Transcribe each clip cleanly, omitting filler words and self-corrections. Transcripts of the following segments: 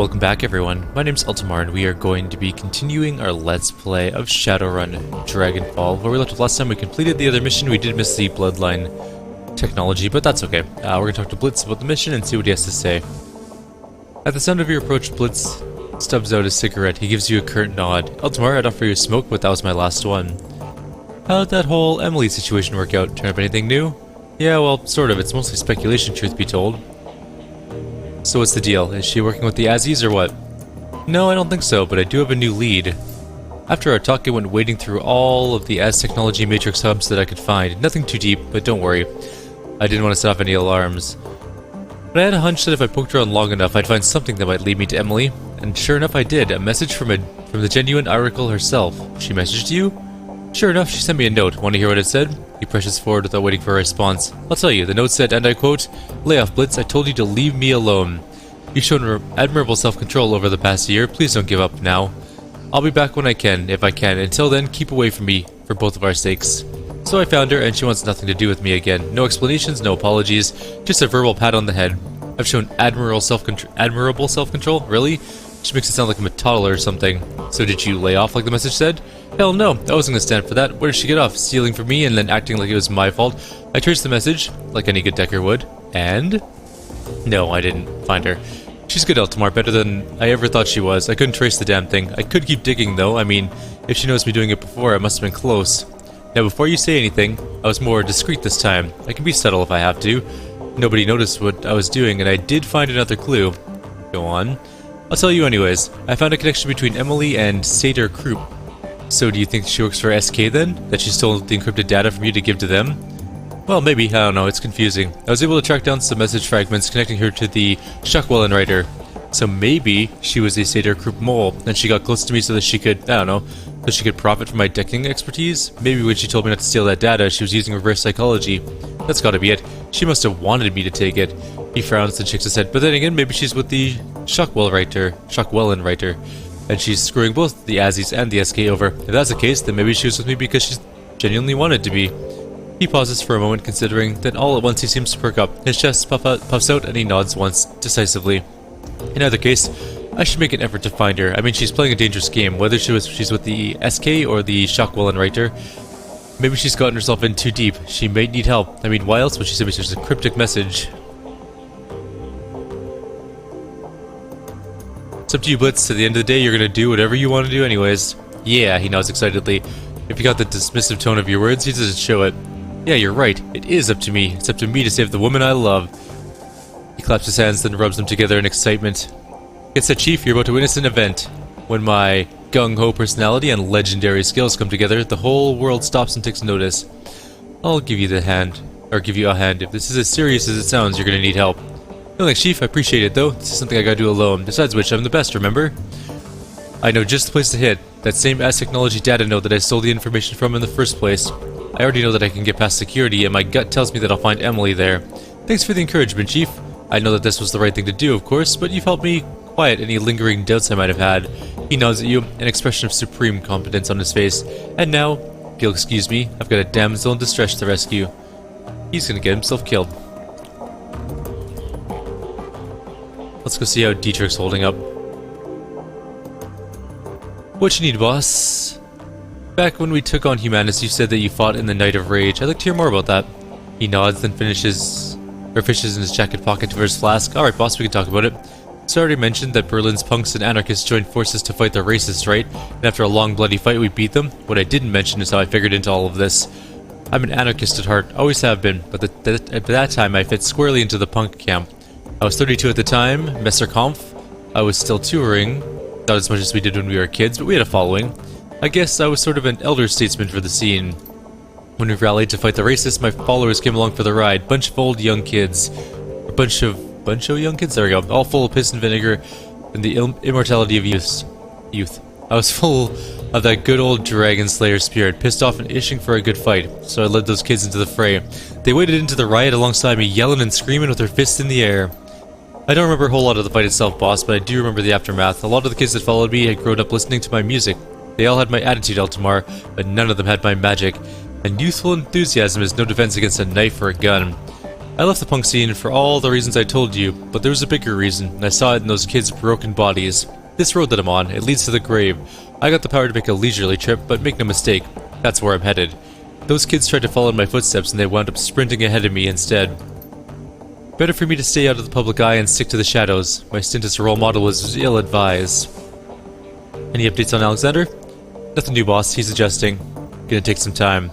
Welcome back everyone, my name's Eltimar and we are going to be continuing our Let's Play of Shadowrun Dragonfall. Where we left off last time we completed the other mission. We did miss the bloodline technology, but that's okay. We're going to talk to Blitz about the mission and see what he has to say. At the sound of your approach, Blitz stubs out a cigarette. He gives you a curt nod. Eltimar, I'd offer you a smoke, but that was my last one. How'd that whole Emily situation work out? Turn up anything new? Yeah, well, sort of. It's mostly speculation, truth be told. So what's the deal? Is she working with the Azzies or what? No, I don't think so, but I do have a new lead. After our talk, I went wading through all of the Az technology matrix hubs that I could find. Nothing too deep, but don't worry. I didn't want to set off any alarms. But I had a hunch that if I poked around long enough, I'd find something that might lead me to Emily. And sure enough, I did. A message from the genuine Oracle herself. She messaged you? Sure enough, she sent me a note. Want to hear what it said? He presses forward without waiting for a response. I'll tell you, the note said, and I quote, "Lay off, Blitz, I told you to leave me alone. You've shown admirable self-control over the past year. Please don't give up now. I'll be back when I can, if I can. Until then, keep away from me, for both of our sakes." So I found her, and she wants nothing to do with me again. No explanations, no apologies, just a verbal pat on the head. I've shown admirable self-control? Really? She makes it sound like I'm a toddler or something. So did you lay off like the message said? Hell no, I wasn't gonna stand for that. Where did she get off? Stealing from me and then acting like it was my fault? I traced the message, like any good Decker would. And? No, I didn't find her. She's good, Eltimar, better than I ever thought she was. I couldn't trace the damn thing. I could keep digging though. I mean, if she knows me doing it before, it must have been close. Now before you say anything, I was more discreet this time. I can be subtle if I have to. Nobody noticed what I was doing, and I did find another clue. Go on. I'll tell you anyways. I found a connection between Emily and Satyr Krupp. So do you think she works for SK then? That she stole the encrypted data from you to give to them? Well, maybe. I don't know. It's confusing. I was able to track down some message fragments connecting her to the Shockwellen writer. So maybe she was a Satyr Krupp mole, and she got close to me so that she could, I don't know, so she could profit from my decking expertise? Maybe when she told me not to steal that data, she was using reverse psychology. That's gotta be it. She must have wanted me to take it. He frowns and shakes his head. But then again, maybe she's with the Shockwellen writer, and she's screwing both the Azzies and the SK over. If that's the case, then maybe she was with me because she genuinely wanted to be. He pauses for a moment, considering. Then all at once he seems to perk up. His chest puffs out, and he nods once, decisively. In either case, I should make an effort to find her. I mean, she's playing a dangerous game, whether she's with the SK or the Shockwellen writer. Maybe she's gotten herself in too deep. She may need help. I mean, why else would she send me such a cryptic message? It's up to you, Blitz. At the end of the day, you're gonna do whatever you want to do anyways. Yeah, he nods excitedly. If you got the dismissive tone of your words, he doesn't show it. Yeah, you're right. It is up to me. It's up to me to save the woman I love. He claps his hands, then rubs them together in excitement. Get set, Chief. You're about to witness an event. When my gung-ho personality and legendary skills come together, the whole world stops and takes notice. I'll give you a hand. If this is as serious as it sounds, you're gonna need help. No thanks, Chief. I appreciate it, though. This is something I gotta do alone. Besides which, I'm the best, remember? I know just the place to hit. That same Az technology data node that I stole the information from in the first place. I already know that I can get past security, and my gut tells me that I'll find Emily there. Thanks for the encouragement, Chief. I know that this was the right thing to do, of course, but you've helped me quiet any lingering doubts I might have had. He nods at you, an expression of supreme confidence on his face. And now, if you'll excuse me, I've got a damsel in distress to rescue. He's gonna get himself killed. Let's go see how Dietrich's holding up. What you need, boss? Back when we took on Humanus, you said that you fought in the Night of Rage. I'd like to hear more about that. He nods, then fishes in his jacket pocket for his flask. Alright, boss, we can talk about it. So I already mentioned that Berlin's punks and anarchists joined forces to fight the racists, right? And after a long bloody fight, we beat them. What I didn't mention is how I figured into all of this. I'm an anarchist at heart, always have been, but at that time I fit squarely into the punk camp. I was 32 at the time, Messerkampf. I was still touring, not as much as we did when we were kids, but we had a following. I guess I was sort of an elder statesman for the scene. When we rallied to fight the racists, my followers came along for the ride. Bunch of old young kids. A bunch of young kids? There we go. All full of piss and vinegar and the immortality of youth. I was full of that good old Dragon Slayer spirit, pissed off and itching for a good fight, so I led those kids into the fray. They waded into the riot alongside me, yelling and screaming with their fists in the air. I don't remember a whole lot of the fight itself, boss, but I do remember the aftermath. A lot of the kids that followed me had grown up listening to my music. They all had my attitude, Eltimar, but none of them had my magic. And youthful enthusiasm is no defense against a knife or a gun. I left the punk scene for all the reasons I told you, but there was a bigger reason, and I saw it in those kids' broken bodies. This road that I'm on, it leads to the grave. I got the power to make a leisurely trip, but make no mistake, that's where I'm headed. Those kids tried to follow in my footsteps and they wound up sprinting ahead of me instead. Better for me to stay out of the public eye and stick to the shadows. My stint as a role model was ill-advised. Any updates on Alexander? Nothing new, boss. He's adjusting. Gonna take some time.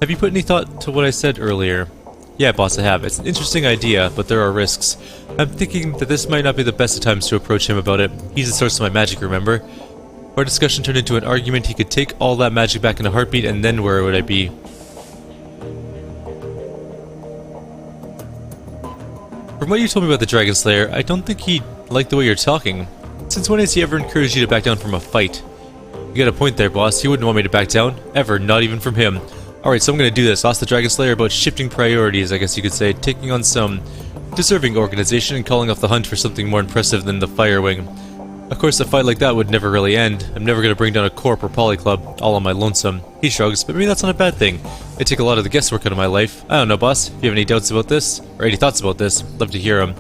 Have you put any thought to what I said earlier? Yeah, boss, I have. It's an interesting idea, but there are risks. I'm thinking that this might not be the best of times to approach him about it. He's the source of my magic, remember? Our discussion turned into an argument. He could take all that magic back in a heartbeat, and then where would I be? From what you told me about the Dragon Slayer, I don't think he'd like the way you're talking. Since when has he ever encouraged you to back down from a fight? You got a point there, boss. He wouldn't want me to back down. Ever. Not even from him. Alright, so I'm gonna do this. Ask the Dragon Slayer about shifting priorities, I guess you could say. Taking on some deserving organization and calling off the hunt for something more impressive than the Fire Wing. Of course, a fight like that would never really end. I'm never gonna bring down a corp or poly club, all on my lonesome. He shrugs, but maybe that's not a bad thing. I take a lot of the guesswork out of my life. I don't know, boss. If you have any doubts about this, or any thoughts about this, I'd love to hear them.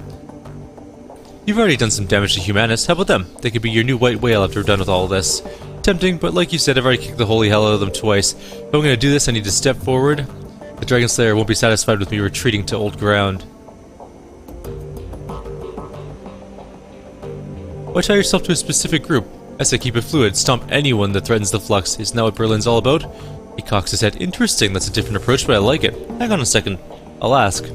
You've already done some damage to Humanus. How about them? They could be your new white whale after we're done with all of this. Tempting, but like you said, I've already kicked the holy hell out of them twice. If I'm gonna do this, I need to step forward. The Dragon Slayer won't be satisfied with me retreating to old ground. Why tie yourself to a specific group? I say keep it fluid, stomp anyone that threatens the flux. Isn't that what Berlin's all about? He cocks his head. Interesting, that's a different approach, but I like it. Hang on a second. I'll ask.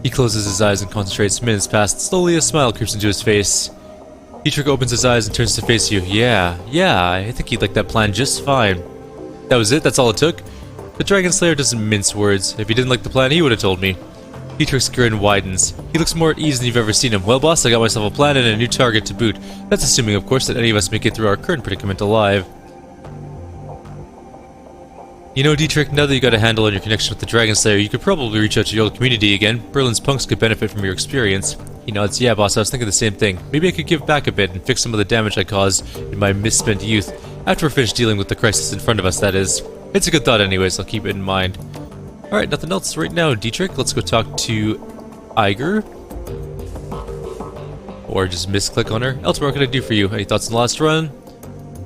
He closes his eyes and concentrates. Minutes pass. Slowly a smile creeps into his face. Dietrich opens his eyes and turns to face you. Yeah, I think he'd like that plan just fine. That was it? That's all it took? The Dragon Slayer doesn't mince words. If he didn't like the plan, he would have told me. Dietrich's grin widens. He looks more at ease than you've ever seen him. Well, boss, I got myself a plan and a new target to boot. That's assuming, of course, that any of us make it through our current predicament alive. You know, Dietrich, now that you got a handle on your connection with the Dragon Slayer, you could probably reach out to your old community again. Berlin's punks could benefit from your experience. He nods. Yeah, boss, I was thinking the same thing. Maybe I could give back a bit and fix some of the damage I caused in my misspent youth. After we're finished dealing with the crisis in front of us, that is. It's a good thought anyways, I'll keep it in mind. Alright, nothing else right now, Dietrich. Let's go talk to Iger. Or just misclick on her. Eltimar, what can I do for you? Any thoughts on the last run?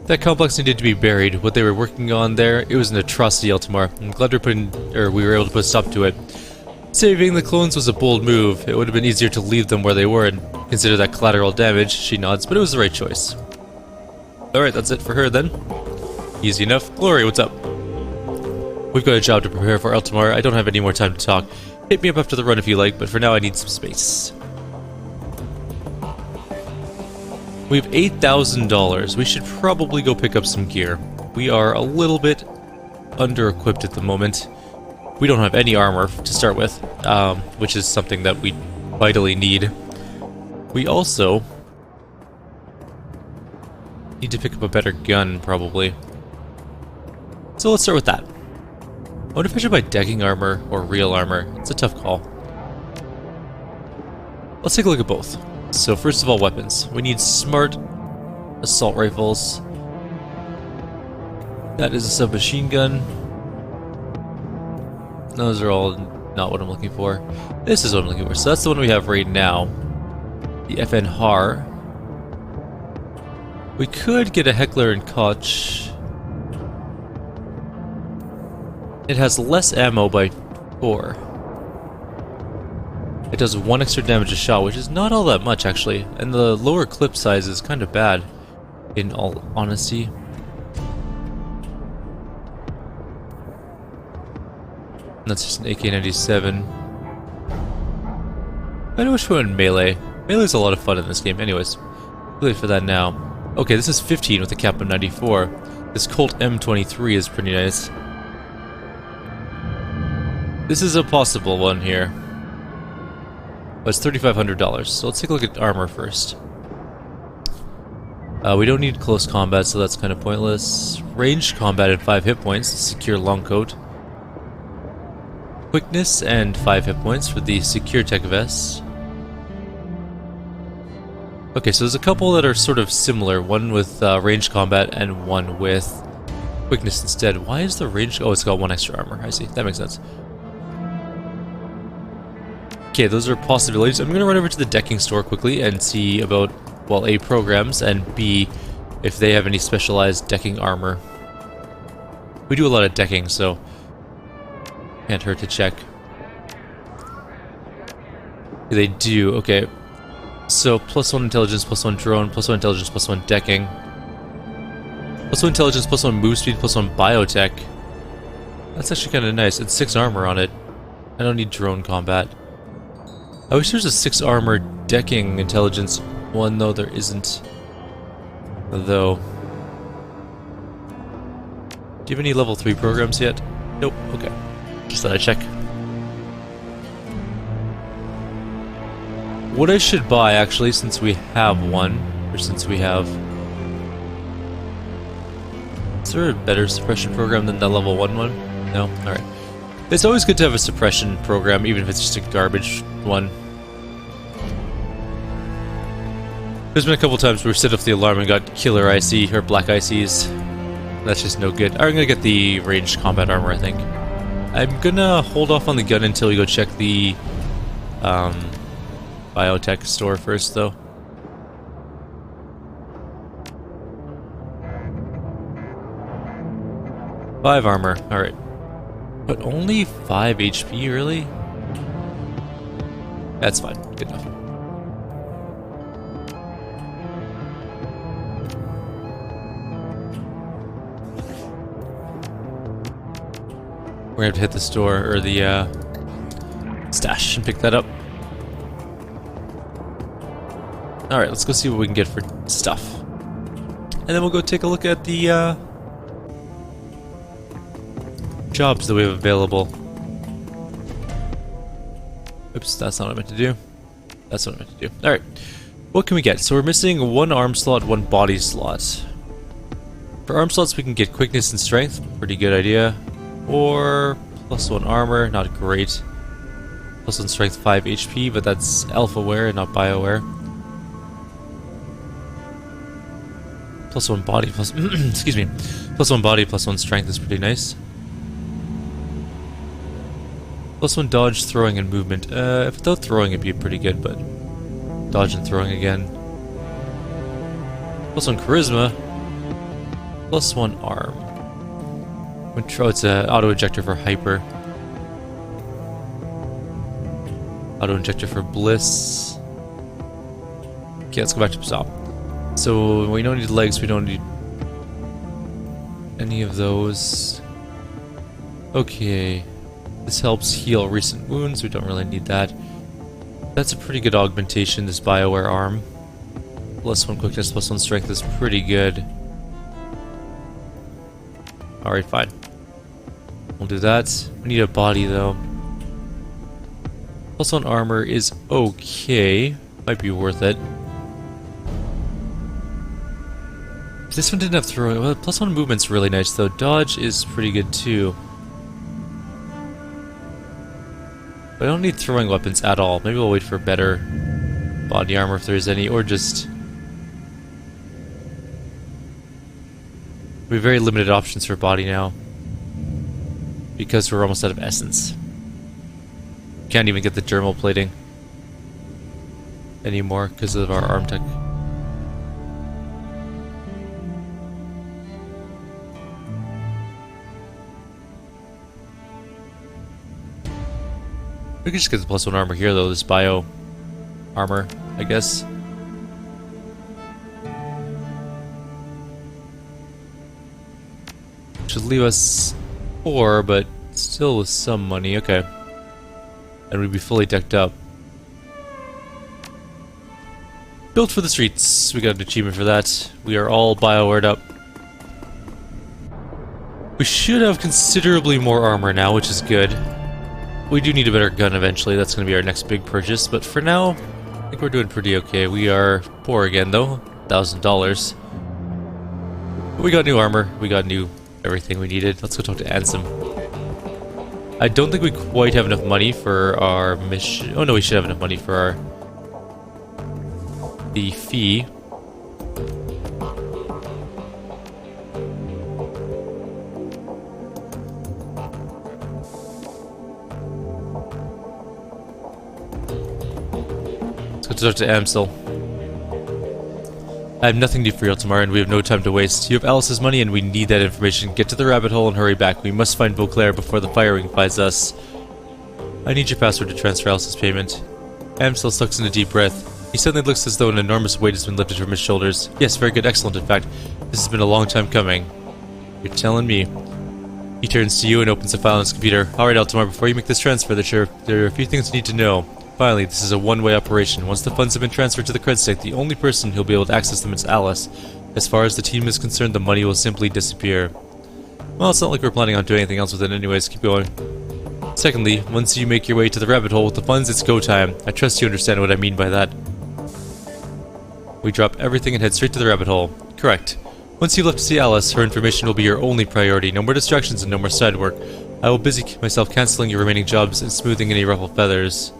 That complex needed to be buried. What they were working on there, it was an atrocity, Eltimar. I'm glad we were able to put a stop to it. Saving the clones was a bold move. It would have been easier to leave them where they were and consider that collateral damage. She nods, but it was the right choice. Alright, that's it for her then. Easy enough. Glory, what's up? We've got a job to prepare for, Eltimar. I don't have any more time to talk. Hit me up after the run if you like, but for now I need some space. We have $8,000. We should probably go pick up some gear. We are a little bit under-equipped at the moment. We don't have any armor to start with, which is something that we vitally need. We also need to pick up a better gun, probably. So let's start with that. I wonder if I should buy decking armor or real armor. It's a tough call. Let's take a look at both. So first of all, weapons. We need smart assault rifles. That is a submachine gun. Those are all not what I'm looking for. This is what I'm looking for. So that's the one we have right now. The FN Har. We could get a Heckler and Koch. It has less ammo by 4. It does 1 extra damage a shot, which is not all that much actually. And the lower clip size is kind of bad, in all honesty. That's just an AK-97. I know which one melee. Melee's a lot of fun in this game. Anyways, really for that now. Okay, this is 15 with a cap of 94. This Colt M23 is pretty nice. This is a possible one here. But it's $3,500. So let's take a look at armor first. We don't need close combat, so that's kind of pointless. Ranged combat and 5 hit points. Secure long coat. Quickness and 5 hit points for the secure tech vest. Okay, so there's a couple that are sort of similar. One with ranged combat and one with quickness instead. Why is the range... Oh, it's got 1 extra armor. I see. That makes sense. Okay, those are possibilities. I'm gonna run over to the decking store quickly and see about, well, A, programs, and B, if they have any specialized decking armor. We do a lot of decking, so can't hurt to check. They do, okay. So, +1 intelligence, +1 drone, +1 intelligence, +1 decking. +1 intelligence, +1 move speed, +1 biotech. That's actually kind of nice. It's 6 armor on it. I don't need drone combat. I wish there was a 6 armor decking intelligence one, though there isn't. Though. Do you have any level 3 programs yet? Nope, okay. Just thought I'd check. What I should buy, actually, since we have one, or since we have... Is there a better suppression program than the level 1 one? No? Alright. It's always good to have a suppression program, even if it's just a garbage one. There's been a couple times where we set off the alarm and got killer IC, or black ICs. That's just no good. I'm gonna get the ranged combat armor, I think. I'm gonna hold off on the gun until we go check the biotech store first, though. Five armor, alright. But only 5 HP, really? That's fine, good enough. We're gonna have to hit the store, or the stash, and pick that up. Alright, let's go see what we can get for stuff. And then we'll go take a look at the jobs that we have available. Oops, that's not what I meant to do. That's what I meant to do. Alright, what can we get? So we're missing 1 arm slot, 1 body slot. For arm slots we can get quickness and strength, pretty good idea. Or +1 armor, not great. +1 strength, 5 HP, but that's alpha wear, not bio wear. +1 body, plus excuse me. +1 body, +1 strength is pretty nice. +1 dodge, throwing, and movement. If without throwing it'd be pretty good, but dodge and throwing again. +1 charisma. +1 arm. Oh, it's an auto injector for hyper. Auto injector for bliss. Okay, let's go back to stop. So we don't need legs. We don't need any of those. Okay. This helps heal recent wounds, we don't really need that. That's a pretty good augmentation, this Bioware arm. +1 quickness, +1 strength is pretty good. Alright, fine. We'll do that. We need a body though. +1 armor is okay. Might be worth it. This one didn't have throwing. Well, +1 movement's really nice though. Dodge is pretty good too. But I don't need throwing weapons at all. Maybe we'll wait for better body armor if there's any, or just... We have very limited options for body now. Because we're almost out of essence. Can't even get the dermal plating anymore because of our arm tech. We could just get the +1 armor here though, this bio armor, I guess. Should leave us 4, but still with some money, okay. And we'd be fully decked up. Built for the streets, we got an achievement for that. We are all bio-wared up. We should have considerably more armor now, which is good. We do need a better gun eventually, that's going to be our next big purchase, but for now, I think we're doing pretty okay. We are poor again though, $1,000. But we got new armor, we got new everything we needed. Let's go talk to Ansem. I don't think we quite have enough money for our mission. Oh no, we should have enough money for the fee. to talk to Amstel. I have nothing new for you, Eltimar, and we have no time to waste. You have Alice's money, and we need that information. Get to the rabbit hole and hurry back. We must find Beauclair before the firing finds us. I need your password to transfer Alice's payment. Amstel sucks in a deep breath. He suddenly looks as though an enormous weight has been lifted from his shoulders. Yes, very good, excellent, in fact. This has been a long time coming. You're telling me. He turns to you and opens a file on his computer. Alright, Eltimar, before you make this transfer, there are a few things you need to know. Finally, this is a one-way operation. Once the funds have been transferred to the cred stick, the only person who'll be able to access them is Alice. As far as the team is concerned, the money will simply disappear. Well, it's not like we're planning on doing anything else with it anyways. Keep going. Secondly, once you make your way to the rabbit hole with the funds, it's go time. I trust you understand what I mean by that. We drop everything and head straight to the rabbit hole. Correct. Once you've left to see Alice, her information will be your only priority. No more distractions and no more side work. I will busy myself cancelling your remaining jobs and smoothing any ruffled feathers.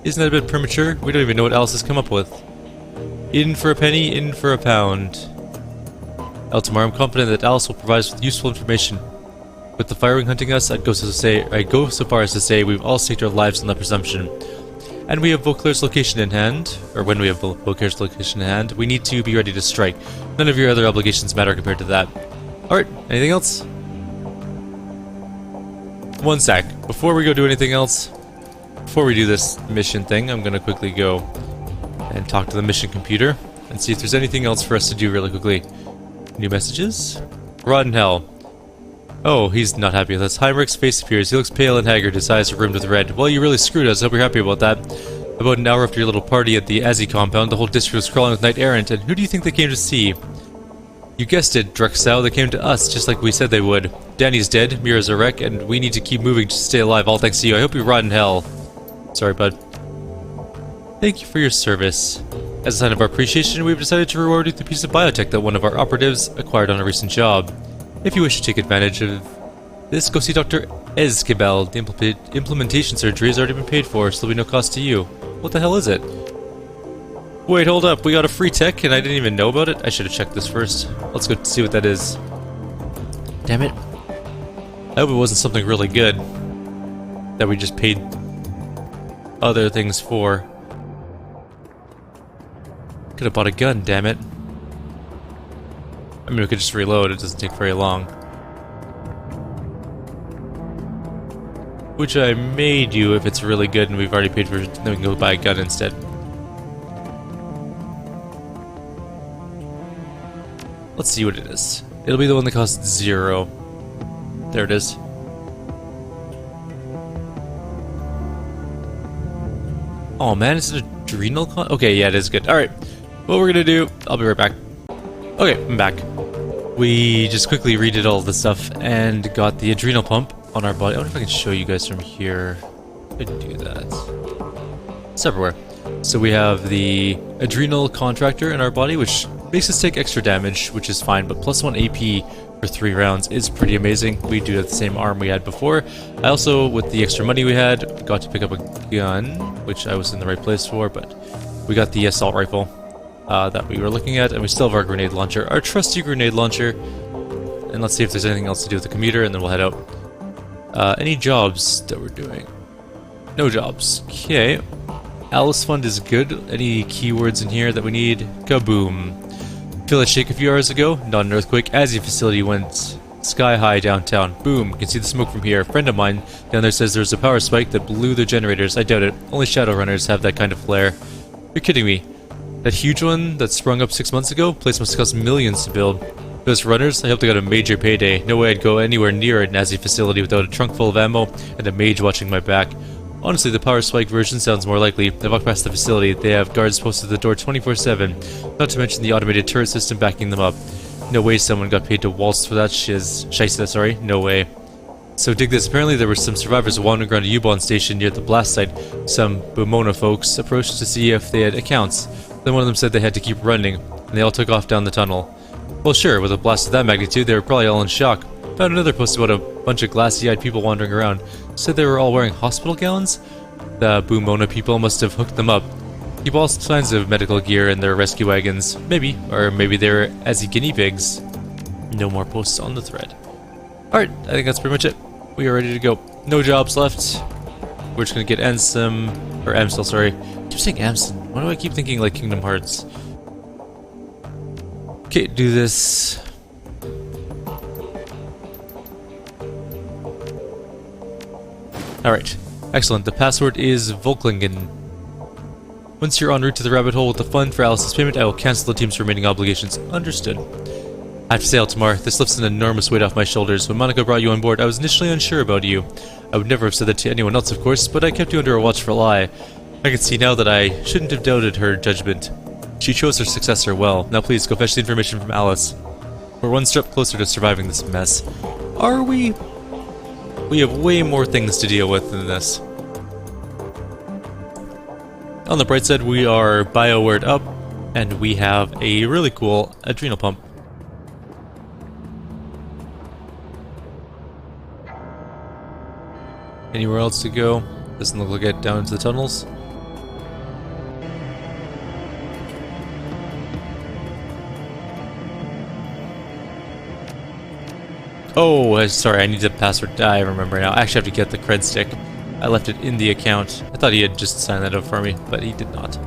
Isn't that a bit premature? We don't even know what Alice has come up with. In for a penny, in for a pound. Eltimar, I'm confident that Alice will provide us with useful information. With the firing hunting us, I'd go so far as to say we've all staked our lives on that presumption. And we have Beauclair's location in hand, or when we have Beauclair's location in hand, we need to be ready to strike. None of your other obligations matter compared to that. Alright, anything else? One sec. Before we go do anything else, before we do this mission thing, I'm gonna quickly go and talk to the mission computer and see if there's anything else for us to do really quickly. New messages? Rotten hell. Oh, he's not happy with us. Heinrich's face appears. He looks pale and haggard, his eyes are rimmed with red. Well, you really screwed us. I hope you're happy about that. About an hour after your little party at the Azzy compound, the whole district was crawling with knight-errant, and who do you think they came to see? You guessed it, Druxau. They came to us, just like we said they would. Danny's dead, Mira's a wreck, and we need to keep moving to stay alive, all thanks to you. I hope you rot in hell. Sorry, bud. Thank you for your service. As a sign of our appreciation, we've decided to reward you with a piece of biotech that one of our operatives acquired on a recent job. If you wish to take advantage of this, go see Dr. Ezkebel. The implementation surgery has already been paid for, so there'll be no cost to you. What the hell is it? Wait, hold up. We got a free tech and I didn't even know about it? I should have checked this first. Let's go see what that is. Damn it. I hope it wasn't something really good that we just paid other things for. Could have bought a gun, damn it. I mean, we could just reload, it doesn't take very long. Which I may do if it's really good and we've already paid for it, then we can go buy a gun instead. Let's see what it is. It'll be the one that costs 0. There it is. Oh man, it's an adrenal okay, yeah, it is good. Alright, what we're gonna do, I'll be right back. Okay, I'm back. We just quickly redid all the stuff and got the adrenal pump on our body. I wonder if I can show you guys from here. I can do that. It's everywhere. So we have the adrenal contractor in our body, which makes us take extra damage, which is fine, but plus 1 AP for 3 rounds is pretty amazing. We do have the same arm we had before. I also, with the extra money we had, got to pick up a gun, which I was in the right place for, but we got the assault rifle that we were looking at, and we still have our grenade launcher, our trusty grenade launcher. And let's see if there's anything else to do with the commuter, and then we'll head out. Any jobs that we're doing? No jobs. Okay. Alice Fund is good. Any keywords in here that we need? Kaboom. Feel that shake a few hours ago? Not an earthquake. Azzy facility went sky high downtown. Boom. You can see the smoke from here. A friend of mine down there says there's a power spike that blew their generators. I doubt it. Only Shadowrunners have that kind of flare. You're kidding me. That huge one that sprung up 6 months ago? Place must cost millions to build. Those runners, I hope they got a major payday. No way I'd go anywhere near a Nazi facility without a trunk full of ammo and a mage watching my back. Honestly, the power spike version sounds more likely. I walked past the facility. They have guards posted at the door 24/7. Not to mention the automated turret system backing them up. No way someone got paid to waltz for that shiza, sorry. No way. So dig this. Apparently there were some survivors wandering around a U-Bahn station near the blast site. Some Bumona folks approached to see if they had accounts. Then one of them said they had to keep running, and they all took off down the tunnel. Well sure, with a blast of that magnitude, they were probably all in shock. Found another post about a bunch of glassy-eyed people wandering around. Said they were all wearing hospital gowns? The Bumona people must have hooked them up. Keep all kinds of medical gear in their rescue wagons. Maybe. Or maybe they were Azzy guinea pigs. No more posts on the thread. Alright, I think that's pretty much it. We are ready to go. No jobs left. We're just gonna get Ansem, or Amstel, sorry. I keep saying Amstel. Why do I keep thinking like Kingdom Hearts? Okay, do this. Alright, excellent. The password is Volklingen. Once you're en route to the rabbit hole with the fund for Alice's payment, I will cancel the team's remaining obligations. Understood. I have to say, Eltimar, this lifts an enormous weight off my shoulders. When Monica brought you on board, I was initially unsure about you. I would never have said that to anyone else, of course, but I kept you under a watchful eye. I can see now that I shouldn't have doubted her judgment. She chose her successor well. Now please, go fetch the information from Alice. We're one step closer to surviving this mess. Are we? We have way more things to deal with than this. On the bright side, we are BioWared up, and we have a really cool adrenal pump. Anywhere else to go? Doesn't look like it down into the tunnels. Oh, sorry, I need the password. I remember now. I actually have to get the cred stick. I left it in the account. I thought he had just signed that up for me, but he did not.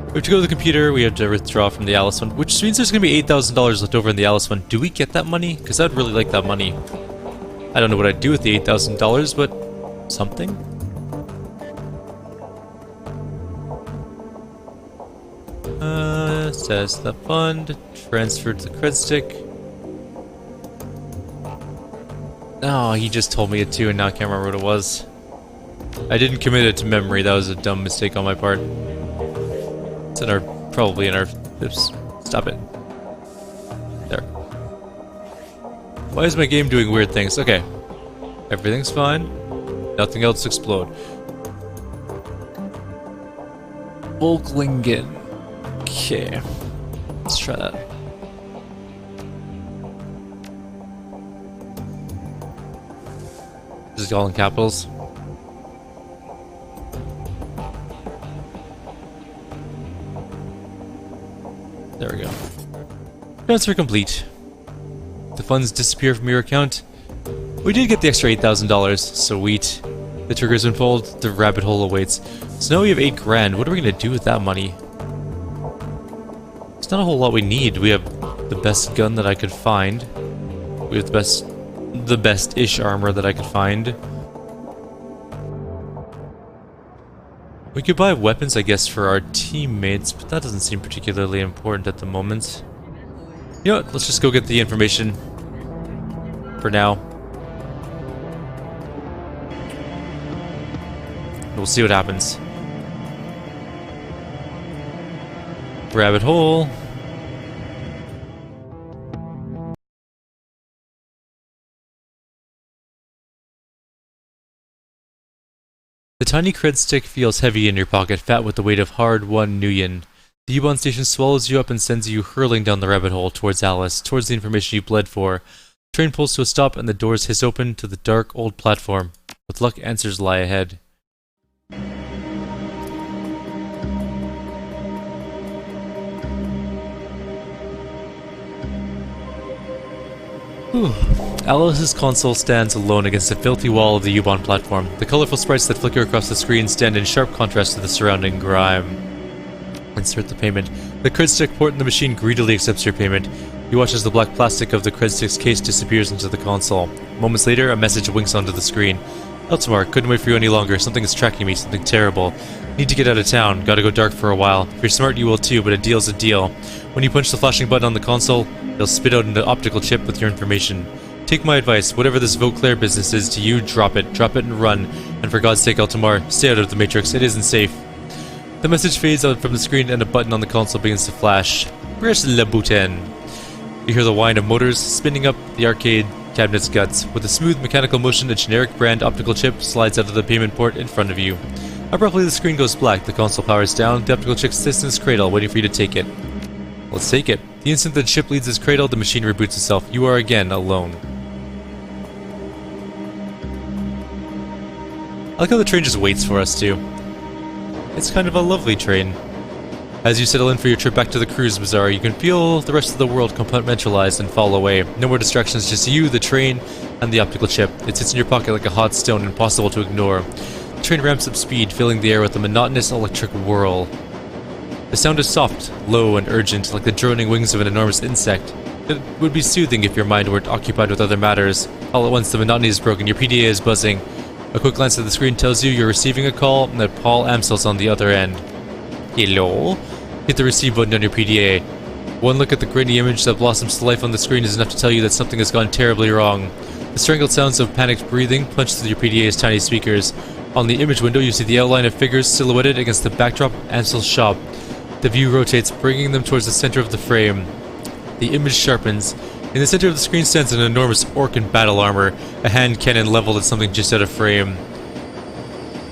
We have to go to the computer. We have to withdraw from the Alice one, which means there's going to be $8,000 left over in the Alice one. Do we get that money? Because I'd really like that money. I don't know what I'd do with the $8,000, but something? Says the fund. Transfer to the cred stick. Oh, he just told me it too, and now I can't remember what it was. I didn't commit it to memory. That was a dumb mistake on my part. It's in our, probably in our, oops, stop it. There. Why is my game doing weird things? Okay. Everything's fine. Nothing else explode. Volklingen. Okay. Let's try that. This is all in capitals. There we go. Transfer complete. The funds disappear from your account. We did get the extra $8,000. Sweet. The triggers unfold. The rabbit hole awaits. So now we have $8 grand. What are we gonna do with that money? It's not a whole lot we need. We have the best gun that I could find. We have the best-ish armor that I could find. We could buy weapons, I guess, for our teammates, but that doesn't seem particularly important at the moment. You know what? Let's just go get the information for now. We'll see what happens. Rabbit hole. The tiny cred stick feels heavy in your pocket, fat with the weight of hard-won Nuyen. The U-Bahn station swallows you up and sends you hurling down the rabbit hole towards Alice, towards the information you bled for. The train pulls to a stop and the doors hiss open to the dark old platform. With luck, answers lie ahead. Whew. Alice's console stands alone against the filthy wall of the U-Bahn platform. The colorful sprites that flicker across the screen stand in sharp contrast to the surrounding grime. Insert the payment. The cred stick port in the machine greedily accepts your payment. You watch as the black plastic of the cred stick's case disappears into the console. Moments later, a message winks onto the screen. Eltimar, couldn't wait for you any longer. Something is tracking me, something terrible. Need to get out of town. Gotta go dark for a while. If you're smart, you will too, but a deal's a deal. When you punch the flashing button on the console, it'll spit out an optical chip with your information. Take my advice, whatever this Vauclair business is to you, drop it and run. And for God's sake, Eltimar, stay out of the Matrix, it isn't safe. The message fades out from the screen and a button on the console begins to flash. Press le button. You hear the whine of motors spinning up the arcade cabinet's guts. With a smooth mechanical motion, a generic brand optical chip slides out of the payment port in front of you. Abruptly, the screen goes black, the console powers down, the optical chip sits in its cradle, waiting for you to take it. Let's take it. The instant the chip leaves its cradle, the machine reboots itself. You are again alone. I like how the train just waits for us, too. It's kind of a lovely train. As you settle in for your trip back to the cruise bazaar, you can feel the rest of the world compartmentalized and fall away. No more distractions, just you, the train, and the optical chip. It sits in your pocket like a hot stone, impossible to ignore. The train ramps up speed, filling the air with a monotonous electric whirl. The sound is soft, low, and urgent, like the droning wings of an enormous insect. It would be soothing if your mind weren't occupied with other matters. All at once, the monotony is broken, your PDA is buzzing. A quick glance at the screen tells you you're receiving a call and that Paul Amsel's on the other end. Hello? Hit the receive button on your PDA. One look at the grainy image that blossoms to life on the screen is enough to tell you that something has gone terribly wrong. The strangled sounds of panicked breathing punch through your PDA's tiny speakers. On the image window, you see the outline of figures silhouetted against the backdrop of Amsel's shop. The view rotates, bringing them towards the center of the frame. The image sharpens. In the center of the screen stands an enormous orc in battle armor, a hand cannon leveled at something just out of frame.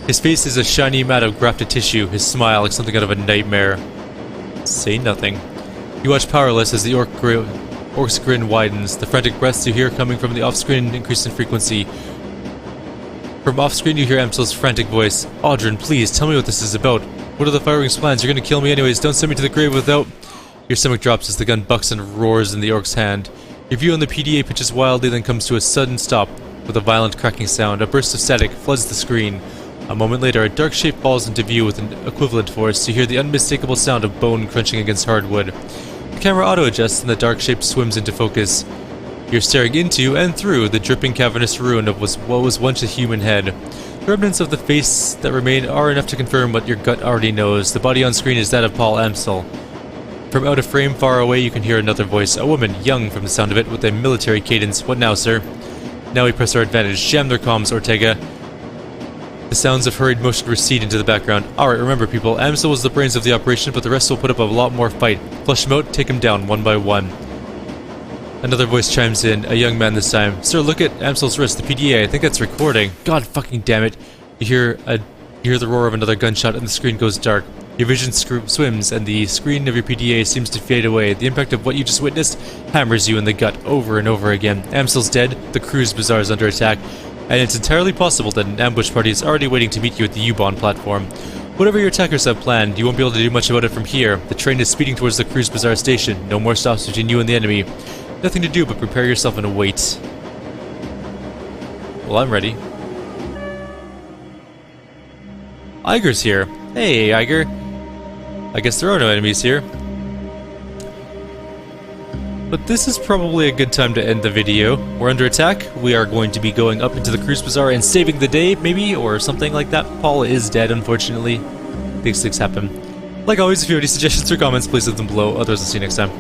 His face is a shiny mat of grafted tissue, his smile like something out of a nightmare. Say nothing. You watch powerless as the orc's grin widens. The frantic breaths you hear coming from the off-screen increase in frequency. From off-screen you hear Amsel's frantic voice. Audrin, please, tell me what this is about. What are the Firewing's plans? You're gonna kill me anyways. Don't send me to the grave without... Your stomach drops as the gun bucks and roars in the orc's hand. Your view on the PDA pitches wildly, then comes to a sudden stop. With a violent cracking sound, a burst of static floods the screen. A moment later, a dark shape falls into view with an equivalent force. You hear the unmistakable sound of bone crunching against hardwood. The camera auto-adjusts and the dark shape swims into focus. You're staring into and through the dripping cavernous ruin of what was once a human head. The remnants of the face that remain are enough to confirm what your gut already knows. The body on screen is that of Paul Amsel. From out of frame far away you can hear another voice, a woman, young from the sound of it, with a military cadence. What now, sir? Now we press our advantage. Jam their comms, Ortega. The sounds of hurried motion recede into the background. Alright, remember people, Amsel was the brains of the operation, but the rest will put up a lot more fight. Flush them out, take them down, one by one. Another voice chimes in, a young man this time. Sir, look at Amsel's wrist, the PDA, I think that's recording. God fucking damn it. You hear the roar of another gunshot and the screen goes dark. Your vision swims and the screen of your PDA seems to fade away. The impact of what you just witnessed hammers you in the gut over and over again. Amsel's dead, the cruise bazaar is under attack, and it's entirely possible that an ambush party is already waiting to meet you at the U-Bahn platform. Whatever your attackers have planned, you won't be able to do much about it from here. The train is speeding towards the cruise bazaar station. No more stops between you and the enemy. Nothing to do but prepare yourself and await. Well, I'm ready. Iger's here. Hey, Iger. I guess there are no enemies here. But this is probably a good time to end the video. We're under attack. We are going to be going up into the cruise bazaar and saving the day, maybe, or something like that. Paul is dead, unfortunately. These things happen. Like always, if you have any suggestions or comments, please leave them below. Otherwise, I'll see you next time.